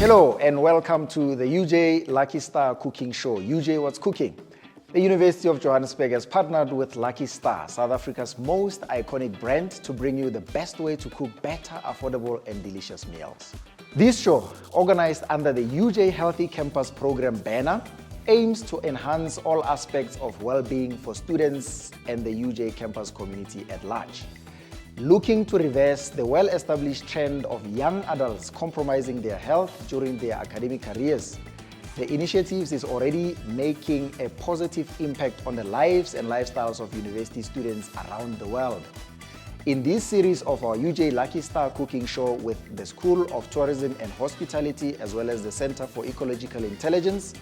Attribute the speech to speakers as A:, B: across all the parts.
A: Hello and welcome to the UJ Lucky Star Cooking Show. UJ What's Cooking? The University of Johannesburg has partnered with Lucky Star, South Africa's most iconic brand, to bring you the best way to cook better, affordable and delicious meals. This show, organized under the UJ Healthy Campus Program banner, aims to enhance all aspects of well-being for students and the UJ campus community at large. Looking to reverse the well-established trend of young adults compromising their health during their academic careers, the initiative is already making a positive impact on the lives and lifestyles of university students around the world. In this series of our UJ Lucky Star Cooking Show with the School of Tourism and Hospitality as well as the Center for Ecological Intelligence,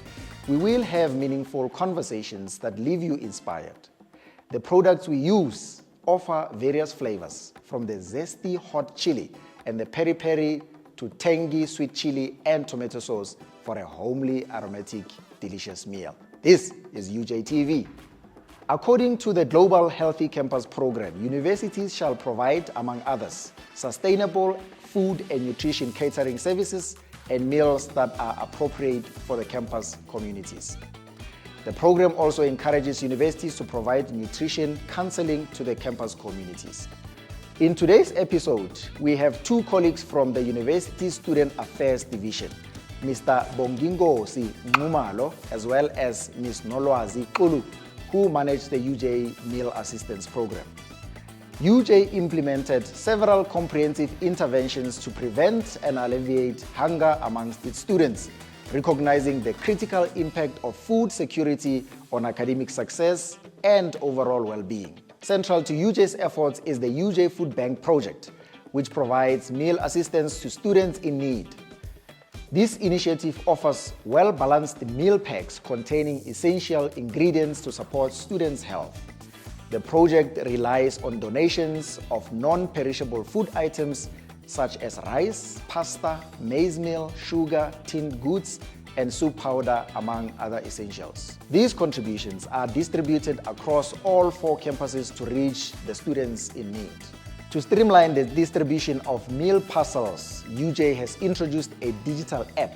A: we will have meaningful conversations that leave you inspired. The products we use offer various flavors, from the zesty hot chili and the peri-peri to tangy sweet chili and tomato sauce for a homely, aromatic, delicious meal. This is UJTV. According to the Global Healthy Campus Program, universities shall provide, among others, sustainable food and nutrition catering services and meals that are appropriate for the campus communities. The program also encourages universities to provide nutrition counseling to the campus communities. In today's episode, we have two colleagues from the University Student Affairs Division, Mr. Nxumalo, as well as Ms. Nolwazi, Xulu, who manage the UJ Meal Assistance Program. UJ implemented several comprehensive interventions to prevent and alleviate hunger amongst its students, recognizing the critical impact of food security on academic success and overall well-being. Central to UJ's efforts is the UJ Food Bank project, which provides meal assistance to students in need. This initiative offers well-balanced meal packs containing essential ingredients to support students' health. The project relies on donations of non-perishable food items such as rice, pasta, maize meal, sugar, tinned goods, and soup powder, among other essentials. These contributions are distributed across all 4 campuses to reach the students in need. To streamline the distribution of meal parcels, UJ has introduced a digital app.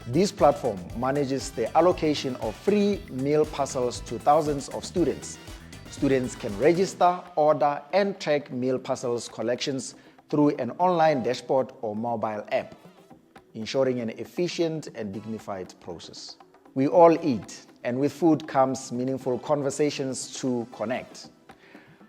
A: This platform manages the allocation of free meal parcels to thousands of students. Students can register, order, and track meal parcels collections through an online dashboard or mobile app, ensuring an efficient and dignified process. We all eat, and with food comes meaningful conversations to connect.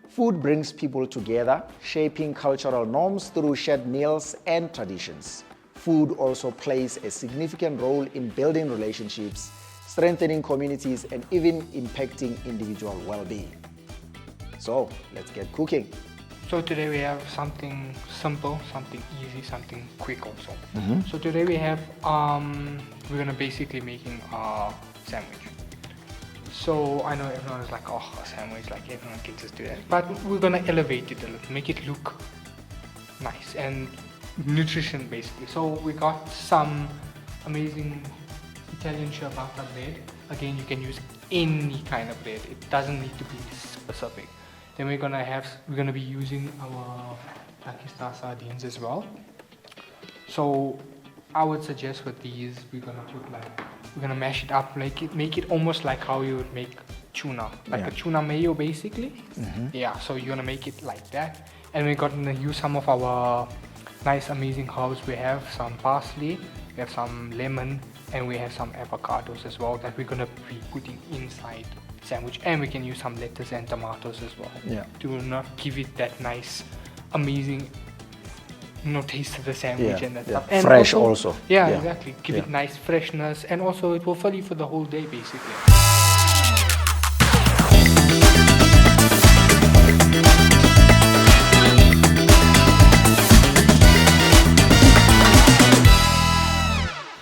A: Food brings people together, shaping cultural norms through shared meals and traditions. Food also plays a significant role in building relationships, strengthening communities, and even impacting individual well-being. So, let's get cooking.
B: So today we have something simple, something easy, something quick also. So today we have, we're gonna basically making a sandwich. So I know everyone is like, oh, a sandwich, like everyone gets used to that. But we're gonna elevate it a little, make it look nice and nutrition basically. So we got some amazing Italian ciabatta bread. Again, you can use any kind of bread. It doesn't need to be specific. Then we're gonna be using our Lucky Star sardines as well. So I would suggest with these, we're gonna mash it up, make it almost like how you would make tuna, like a tuna mayo basically. Yeah, so you're gonna make it like that. And we're gonna use some of our nice amazing herbs. We have some parsley, we have some lemon, and we have some avocados as well that we're gonna be putting inside sandwich, and we can use some lettuce and tomatoes as well to not give it that nice amazing taste to the sandwich and that stuff. And
A: fresh also.
B: Yeah, exactly, give it nice freshness, and also it will fill you for the whole day basically.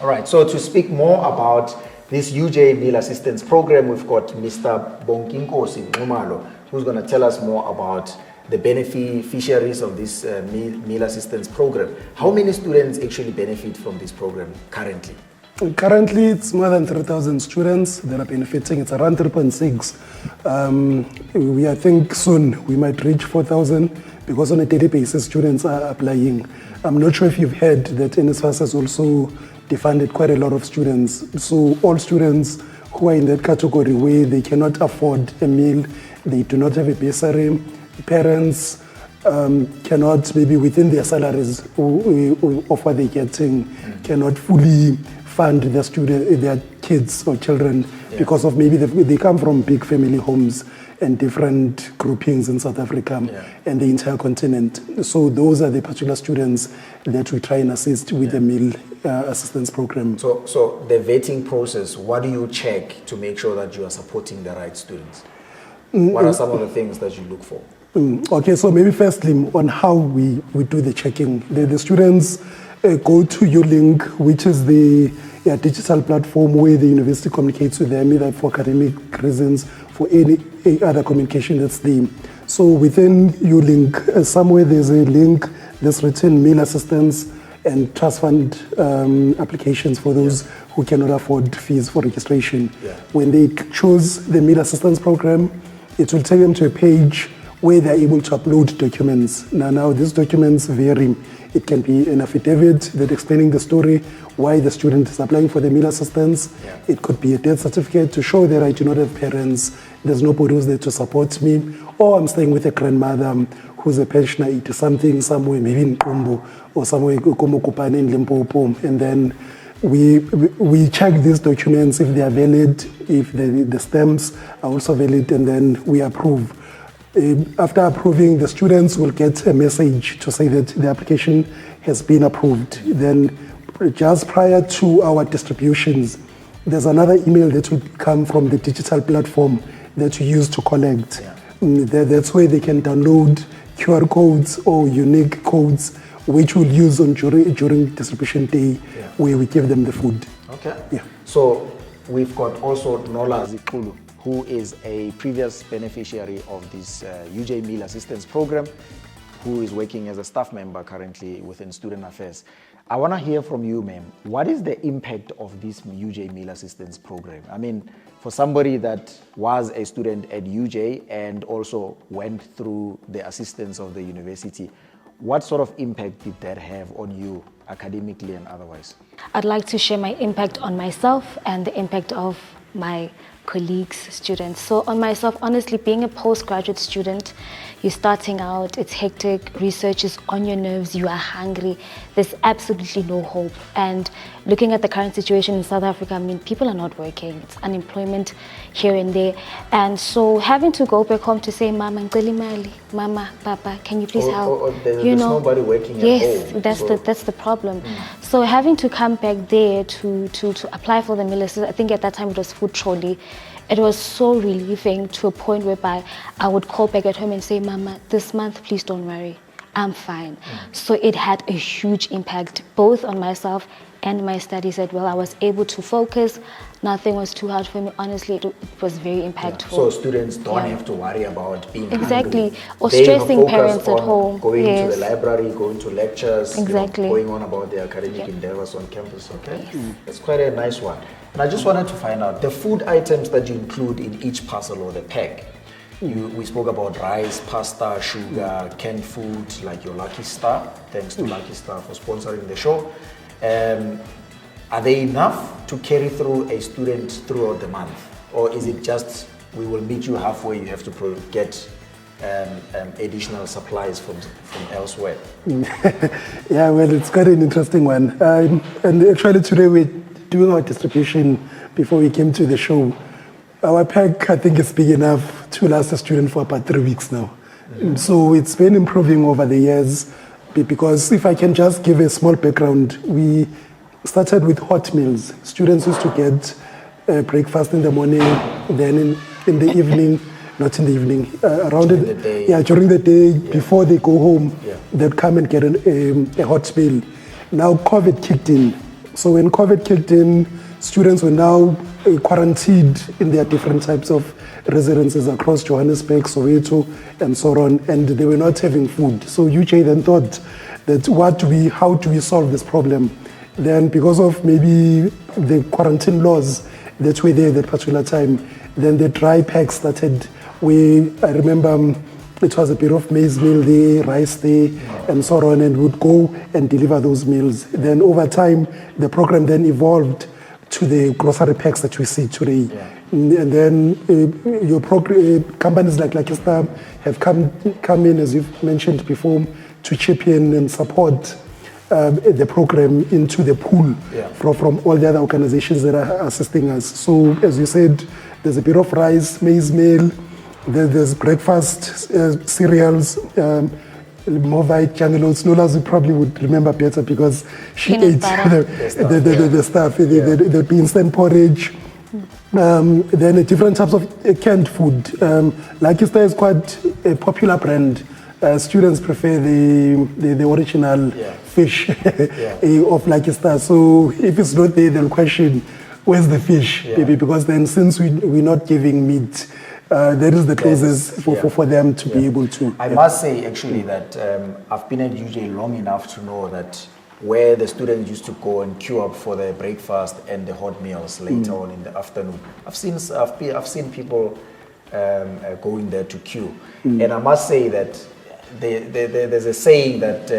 A: Alright, so to speak more about this UJ Meal Assistance Program, we've got Mr. Nxumalo, who's going to tell us more about the beneficiaries of this meal assistance program. How many students actually benefit from this program currently?
C: Currently, it's more than 3,000 students that are benefiting. It's around 3.6. I think soon we might reach 4,000 because on a daily basis, students are applying. I'm not sure if you've heard that NSFAS has also defunded quite a lot of students. So all students who are in that category where they cannot afford a meal, they do not have a bursary, parents cannot, maybe within their salaries of what they're getting, cannot fully fund their kids or children because of maybe they come from big family homes and different groupings in South Africa and the entire continent. So those are the particular students that we try and assist with the meal assistance program.
A: So the vetting process, what do you check to make sure that you are supporting the right students? What are some of the things that you look for?
C: Okay, so maybe firstly on how we do the checking. The students go to ULink, which is the digital platform where the university communicates with them, either for academic reasons, for any other communication that's there. So within ULink, somewhere there's a link that's written meal assistance and trust fund applications for those who cannot afford fees for registration. When they choose the meal assistance program, it will take them to a page where they're able to upload documents. Now these documents vary. It can be an affidavit that explaining the story, why the student is applying for the meal assistance. It could be a death certificate to show that I do not have parents, there's nobody who's there to support me, or I'm staying with a grandmother who's a pensioner, 80 something, somewhere maybe in Kumbu or somewhere Kumukupane in Limpopo. And then we check these documents if they are valid, if the stamps are also valid, and then we approve. After approving, the students will get a message to say that the application has been approved. Then just prior to our distributions, there's another email that will come from the digital platform that we use to collect. That's where they can download QR codes or unique codes which we'll use during distribution day where we give them the food.
A: Okay. So we've got also Nolwazi, who is a previous beneficiary of this UJ Meal Assistance Program, who is working as a staff member currently within Student Affairs. I want to hear from you, ma'am. What is the impact of this UJ Meal Assistance Program? I mean, for somebody that was a student at UJ and also went through the assistance of the university, what sort of impact did that have on you academically and otherwise?
D: I'd like to share my impact on myself and the impact of my colleagues, students. So on myself, honestly, being a postgraduate student, you're starting out, it's hectic, research is on your nerves, you are hungry, there's absolutely no hope. And looking at the current situation in South Africa, I mean, people are not working, it's unemployment here and there. And so having to go back home to say, Mama, ngicela imali, Mama, Papa, can you please help?
A: There's nobody working at home.
D: Yes, that's the problem. So having to come back there to apply for the meal assistance, I think at that time it was Food Trolley. It was so relieving to a point whereby I would call back at home and say, Mama, this month, please don't worry, I'm fine. So it had a huge impact both on myself and my studies as well. I was able to focus. Nothing was too hard for me. Honestly, it was very impactful.
A: So students don't have to worry about being hungry.
D: Or
A: they
D: stressing parents at home.
A: Going to the library, going to lectures,
D: exactly.
A: Going on about their academic endeavors on campus. Okay, that's quite a nice one. And I just wanted to find out the food items that you include in each parcel or the pack. We spoke about rice, pasta, sugar, canned food, like your Lucky Star. Thanks to Lucky Star for sponsoring the show. Are they enough to carry through a student throughout the month? Or is it just, we will meet you halfway, you have to get additional supplies from elsewhere?
C: Yeah, well, it's quite an interesting one. And actually today we're doing our distribution before we came to the show. Our pack, I think, is big enough to last a student for about 3 weeks now. So it's been improving over the years, because if I can just give a small background, we started with hot meals. Students used to get breakfast in the morning, then in the evening, not in the evening, during the day, before they go home, they'd come and get a hot meal. Now COVID kicked in. So when COVID kicked in, students were now quarantined in their different types of residences across Johannesburg, Soweto, and so on, and they were not having food. So UJ then thought that how do we solve this problem? Then because of maybe the quarantine laws that were there at that particular time, then the dry pack started. I remember it was a bit of maize meal there, rice there, and so on, and would go and deliver those meals. Then over time, the program then evolved to the grocery packs that we see today. And then companies like Lucky Star have come in, as you've mentioned before, to chip in and support the program into the pool from all the other organizations that are assisting us. So as you said, there's a bit of rice, maize meal, there's breakfast, cereals, Movite, jungle oats. Nolwazi probably would remember better because she ate the stuff. There'd be instant porridge. Then different types of canned food. Lucky Star is quite a popular brand. Students prefer the original fish of Lucky Star. So if it's not there, they'll question, where's the fish? Maybe because then since we're not giving meat, there is the closest for them to be able to.
A: I must say actually that I've been at UJ long enough to know that where the students used to go and queue up for their breakfast and the hot meals later on in the afternoon. I've seen people going there to queue, and I must say that there's a saying that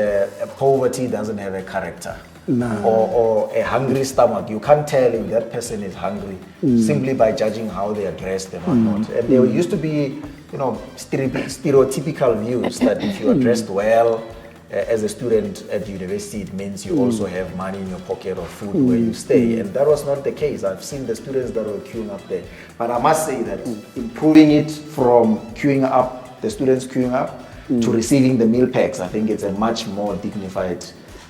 A: poverty doesn't have a character.
C: No.
A: Or a hungry stomach. You can't tell if that person is hungry simply by judging how they are dressed and whatnot. And there used to be, stereotypical views that if you are dressed well as a student at university, it means you also have money in your pocket or food where you stay. And that was not the case. I've seen the students that were queuing up there. But I must say that improving it from queuing up, the students queuing up, to receiving the meal packs, I think it's a much more dignified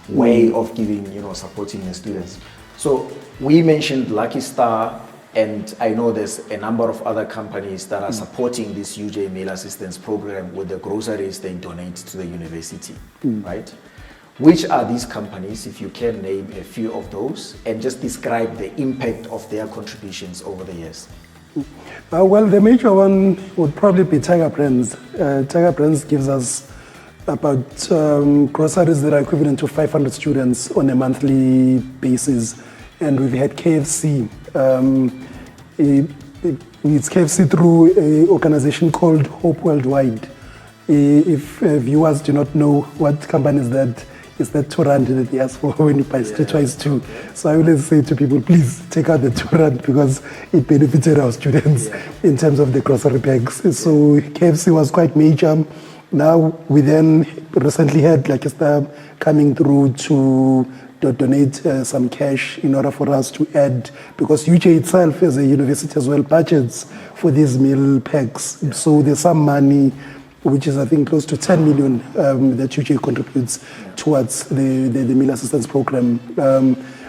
A: way of giving, supporting the students. So we mentioned Lucky Star, and I know there's a number of other companies that are supporting this UJ Meal Assistance Program with the groceries they donate to the university, right? Which are these companies, if you can name a few of those, and just describe the impact of their contributions over the years?
C: Well, the major one would probably be Tiger Brands. Tiger Brands gives us about groceries that are equivalent to 500 students on a monthly basis. And we've had KFC. It's KFC through an organization called Hope Worldwide. If viewers do not know what company is that, it's that 2 rand that they ask for when you buy twice 2. So I always say to people, please take out the 2 rand because it benefited our students in terms of the grocery bags. So KFC was quite major. Now we then recently had Lucky Star coming through to donate some cash in order for us to add, because UJ itself as a university as well budgets for these meal packs. So there's some money, which is I think close to 10 million that UJ contributes towards the meal assistance program.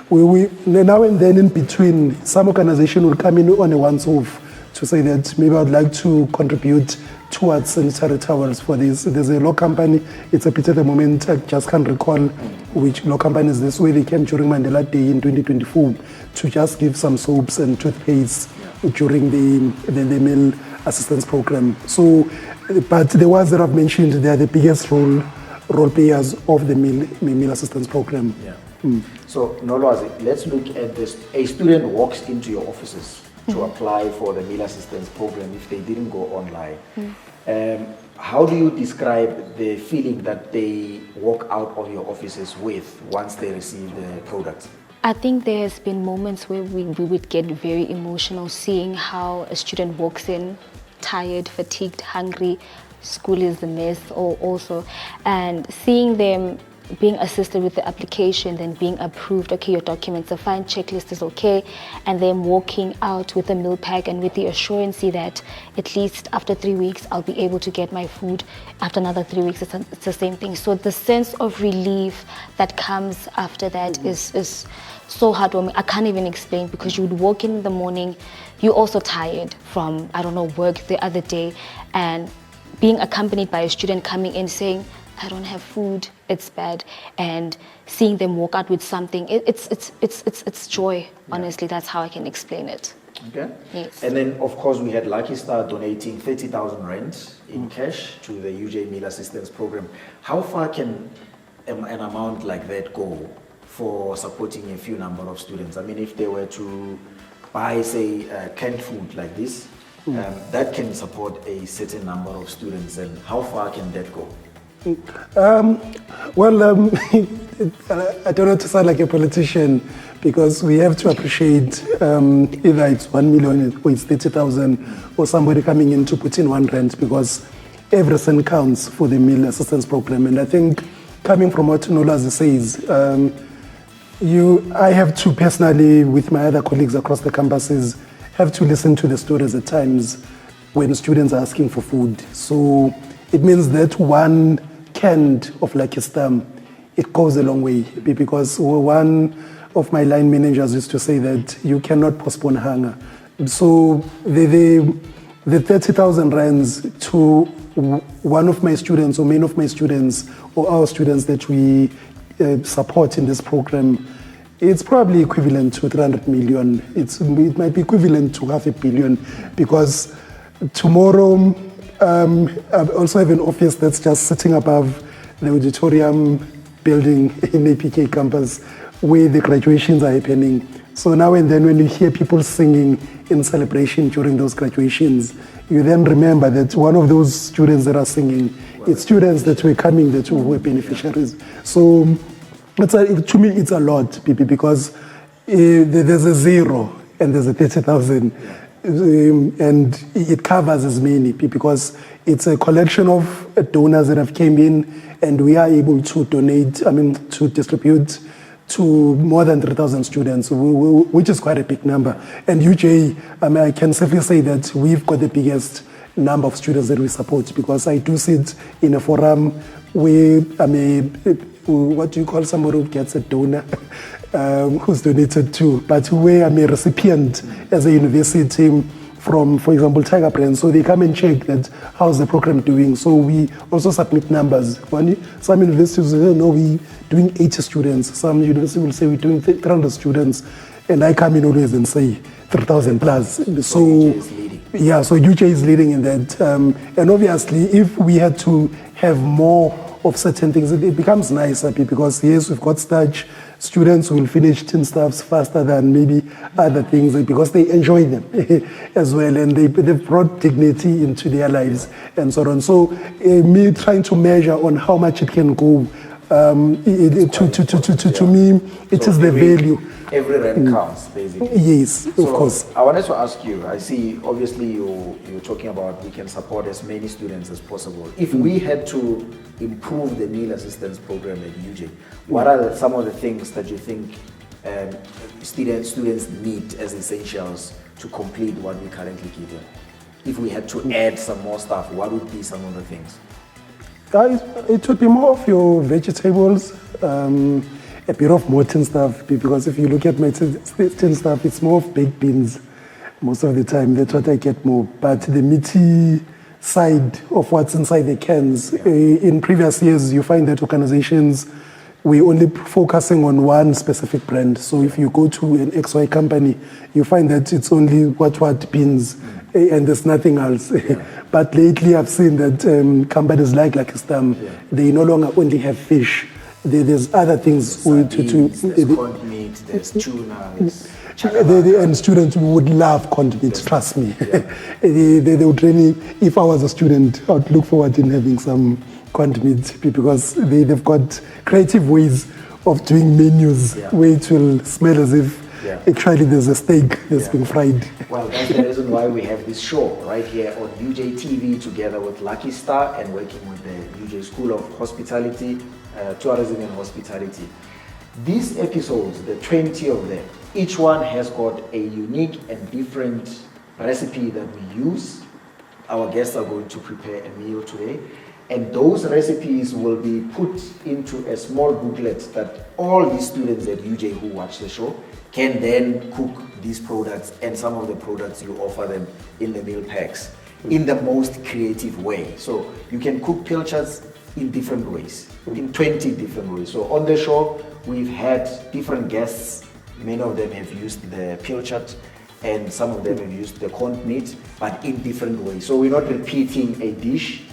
C: We now and then in between, some organization will come in on a once-off to say that maybe I'd like to contribute towards sanitary towels for this. There's a law company, it's a bit at the moment, I just can't recall which law company is this, way they came during Mandela Day in 2024 to just give some soaps and toothpaste during the meal assistance program. So, but the ones that I've mentioned, they are the biggest role players of the meal assistance program.
A: So, Nolwazi, let's look at this. A student walks into your offices to apply for the meal assistance program if they didn't go online. How do you describe the feeling that they walk out of your offices with once they receive the product?
D: I think there has been moments where we would get very emotional seeing how a student walks in tired, fatigued, hungry, school is a mess also, and seeing them being assisted with the application, then being approved, okay, your documents are fine, checklist is okay, and then walking out with a meal pack and with the assurance that at least after 3 weeks I'll be able to get my food. After another 3 weeks it's the same thing. So the sense of relief that comes after that is so heartwarming. I can't even explain, because you would walk in the morning, you're also tired from, work the other day, and being accompanied by a student coming in saying, I don't have food, it's bad, and seeing them walk out with something, it's joy. Honestly, that's how I can explain it.
A: Okay.
D: Yes.
A: And then, of course, we had Lucky Star donating 30,000 rand in cash to the UJ Meal Assistance Program. How far can an amount like that go for supporting a few number of students? I mean, if they were to buy, say, canned food like this, that can support a certain number of students, and how far can that go?
C: I don't want to sound like a politician, because we have to appreciate either it's 1 million or it's 30,000 or somebody coming in to put in R1, because every cent counts for the meal assistance program. And I think coming from what Nolwazi says, I have to personally, with my other colleagues across the campuses, have to listen to the stories at times when students are asking for food. So it means that one can of Lucky Star, it goes a long way, because one of my line managers used to say that you cannot postpone hunger. So the 30,000 rands to one of my students or many of my students or our students that we support in this program, it's probably equivalent to 300 million. It might be equivalent to 500 million, because tomorrow I also have an office that's just sitting above the auditorium building in APK campus where the graduations are happening. So now and then when you hear people singing in celebration during those graduations, you then remember that one of those students that are singing, it's students that were coming that were beneficiaries. So to me it's a lot, because there's a zero and there's a 30,000. And it covers as many, because it's a collection of donors that have came in, and we are able to to distribute to more than 3,000 students, which is quite a big number. And UJ, I can safely say that we've got the biggest number of students that we support, because I do sit in a forum where what do you call somebody who gets a donor, who's donated to, but where I'm a recipient as a university from, for example, Tiger Brand. So they come and check that how's the program doing. So we also submit numbers. Some universities will say, no, we're doing 80 students. Some universities will say we're doing 300 students. And I come in always and say 3,000 plus. So
A: UJ is leading.
C: Yeah, so UJ is leading in that. And obviously, if we had to have more of certain things, it becomes nicer, because yes, we've got starch. Students will finish tin stuffs faster than maybe other things, because they enjoy them as well, and they've brought dignity into their lives and so on. So me trying to measure on how much it can go, to me, it is the value.
A: Every rand counts, basically.
C: Yes, of course.
A: I wanted to ask you, I see obviously you're talking about we can support as many students as possible. If we had to improve the meal assistance program at UJ, what are some of the things that you think students need as essentials to complete what we currently give them? If we had to add some more stuff, what would be some of the things?
C: It would be more of your vegetables, a bit of more tin stuff, because if you look at my tin stuff, it's more of baked beans most of the time. That's what I get more. But the meaty side of what's inside the cans, in previous years, you find that organizations, we're only focusing on one specific brand. So if you go to an XY company, you find that it's only what beans, and there's nothing else. But lately I've seen that companies like Stam, they no longer only have fish. There's other things.
A: There's corned meat, there's tuna,
C: and students would love corned meat, trust me. They would really, if I was a student, I would look forward in having some corned meat, because they've got creative ways of doing menus where it will smell as if actually there's a steak that's being fried.
A: Well, that's the reason why we have this show right here on UJTV together with Lucky Star and working with the UJ School of Hospitality, Tourism and Hospitality. These episodes, the 20 of them, each one has got a unique and different recipe that we use. Our guests are going to prepare a meal today, and those recipes will be put into a small booklet that all the students at UJ who watch the show can then cook these products and some of the products you offer them in the meal packs in the most creative way. So you can cook pilchards in different ways, in 20 different ways. So on the show, we've had different guests. Many of them have used the pilchard, and some of them have used the corned meat, but in different ways. So we're not repeating a dish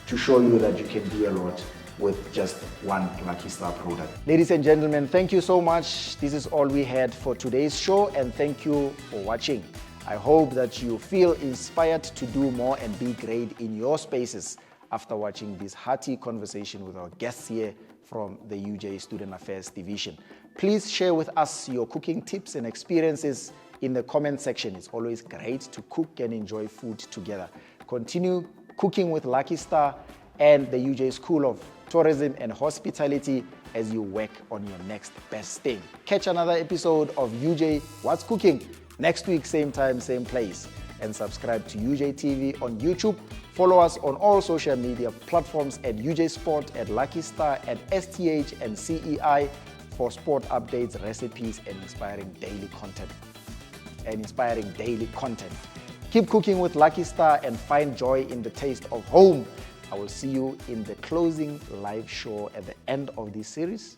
A: to show you that you can do a lot with just one Lucky Star product. Ladies and gentlemen, thank you so much. This is all we had for today's show, and thank you for watching. I hope that you feel inspired to do more and be great in your spaces after watching this hearty conversation with our guests here from the UJ Student Affairs Division. Please share with us your cooking tips and experiences in the comment section. It's always great to cook and enjoy food together. Continue cooking with Lucky Star and the UJ School of Tourism and Hospitality as you work on your next best thing. Catch another episode of UJ What's Cooking next week, same time, same place. And subscribe to UJTV on YouTube. Follow us on all social media platforms at UJ Sport, at Lucky Star, at STH and CEI for sport updates, recipes, and inspiring daily content. Keep cooking with Lucky Star and find joy in the taste of home. I will see you in the closing live show at the end of this series.